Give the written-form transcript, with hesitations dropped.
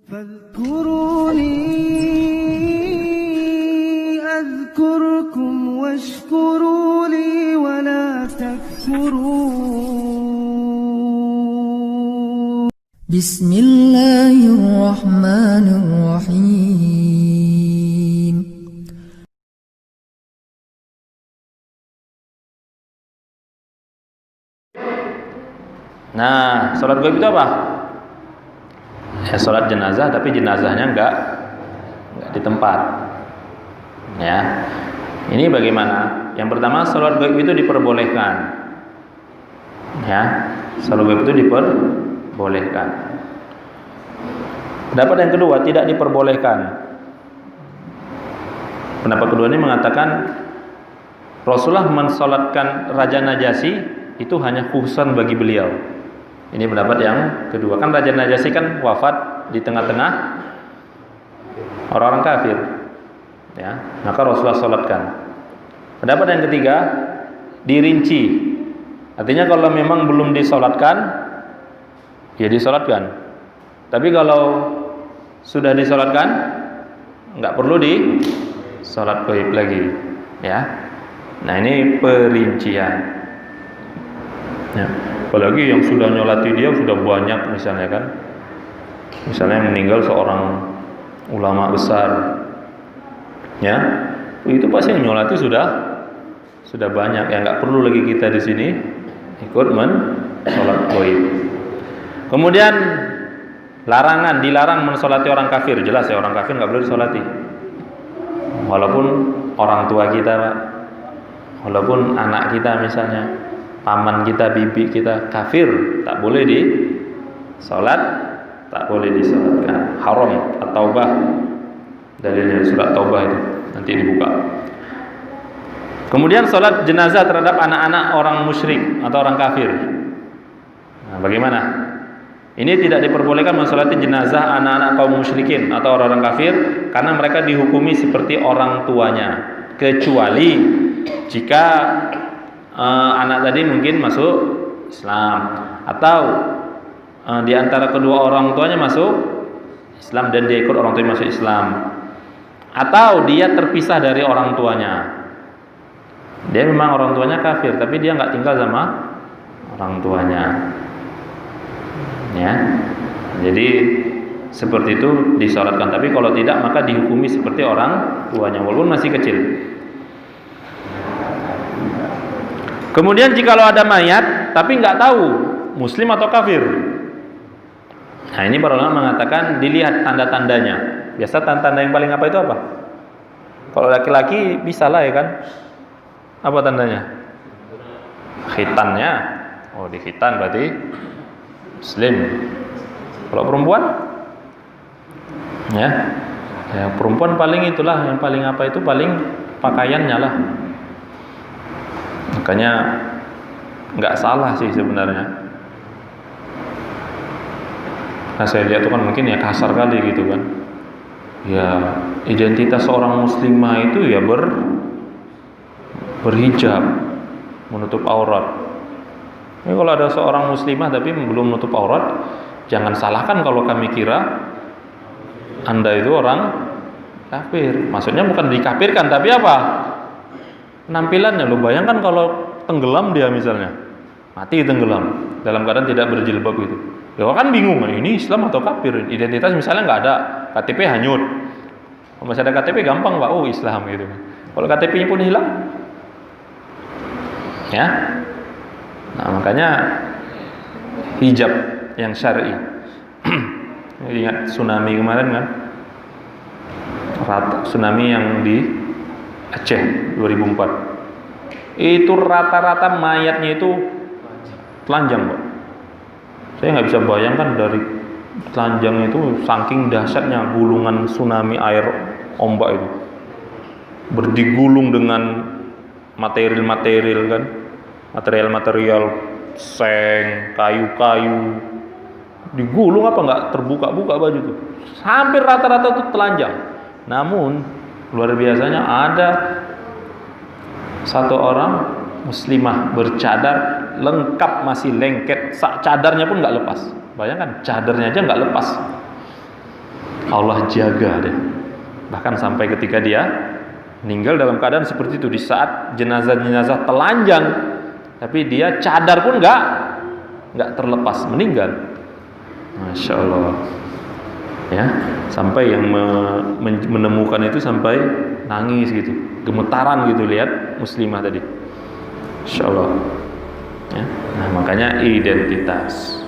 فاذكروني أذكركم واشكروا لي ولا تكفرون. بسم الله الرحمن الرحيم. Nah, sholat gaib itu apa? Ya, sholat jenazah, tapi jenazahnya enggak di tempat. Ya, ini bagaimana? Yang pertama, sholat gaib itu diperbolehkan. Ya, sholat gaib itu diperbolehkan. Pendapat yang kedua, tidak diperbolehkan. Pendapat kedua ini mengatakan Rasulullah mensolatkan Raja Najasyi itu hanya khususan bagi beliau. Ini pendapat yang kedua. Kan Raja Najasyi kan wafat di tengah-tengah orang-orang kafir. Ya, maka Rasulullah salatkan. Pendapat yang ketiga, dirinci. Artinya kalau memang belum disolatkan, ya disolatkan. Tapi kalau sudah disolatkan, nggak perlu disolat gaib lagi. Ya. Nah, ini perincian. Ya. Apalagi yang sudah nyolati dia sudah banyak, misalnya kan, misalnya yang meninggal seorang ulama besar, ya, itu pasti yang nyolati sudah banyak, ya nggak perlu lagi kita di sini ikut mensolat gaib. Kemudian dilarang mensolati orang kafir, jelas ya, orang kafir nggak boleh disolati, walaupun orang tua kita, Pak, walaupun anak kita misalnya, paman kita, bibi kita kafir, tak boleh disolat, tak boleh disolatkan. Haram. At-Taubah, dalilnya surat Taubah itu nanti dibuka. Kemudian solat jenazah terhadap anak-anak orang musyrik atau orang kafir. Nah, bagaimana? Ini tidak diperbolehkan mensolati jenazah anak-anak kaum musyrikin atau orang-orang kafir karena mereka dihukumi seperti orang tuanya, kecuali jika anak tadi mungkin masuk Islam atau di antara kedua orang tuanya masuk Islam dan dia ikut orang tuanya masuk Islam, atau dia terpisah dari orang tuanya. Dia memang orang tuanya kafir tapi dia nggak tinggal sama orang tuanya. Ya. Jadi seperti itu disolatkan, tapi kalau tidak maka dihukumi seperti orang tuanya walaupun masih kecil. Kemudian jikalau ada mayat tapi nggak tahu muslim atau kafir, nah ini para ulama mengatakan dilihat tanda-tandanya. Biasa tanda-tanda yang paling apa itu apa? Kalau laki-laki bisa lah ya kan? Apa tandanya? Khitannya. Oh, di khitan berarti muslim. Kalau perempuan? Ya perempuan paling itulah yang paling apa itu, paling pakaiannya lah. Makanya nggak salah sih sebenarnya. Nah, saya lihat itu kan mungkin ya kasar kali gitu kan. Ya identitas seorang muslimah itu ya berhijab, menutup aurat. Ini kalau ada seorang muslimah tapi belum menutup aurat, jangan salahkan kalau kami kira Anda itu orang kafir. Maksudnya bukan dikafirkan tapi apa? Penampilannya, lo bayangkan kalau tenggelam dia misalnya, mati tenggelam dalam keadaan tidak berjilbab gitu, ya kan bingung, ini Islam atau kafir? Identitas misalnya nggak ada, KTP hanyut. Kalau masih ada KTP gampang Pak, oh Islam gitu. Kalau KTP-nya pun hilang, ya. Nah makanya hijab yang syar'i. Ingat tsunami kemarin kan, tsunami yang di Aceh 2004, itu rata-rata mayatnya itu telanjang, Pak. Saya nggak bisa bayangkan dari telanjang itu, saking dahsyatnya gulungan tsunami air ombak itu, berdigulung dengan material kan, material seng, kayu-kayu, digulung apa nggak terbuka-buka baju itu, hampir rata-rata itu telanjang. Namun luar biasanya ada satu orang muslimah bercadar lengkap, masih lengket, cadarnya pun nggak lepas. Bayangkan cadarnya aja nggak lepas. Allah jaga deh. Bahkan sampai ketika dia meninggal dalam keadaan seperti itu, di saat jenazah-jenazah telanjang, tapi dia cadar pun nggak terlepas, meninggal. Masya Allah. Ya, sampai yang menemukan itu sampai nangis gitu, gemetaran gitu lihat muslimah tadi. Masya Allah. Ya. Nah, makanya identitas.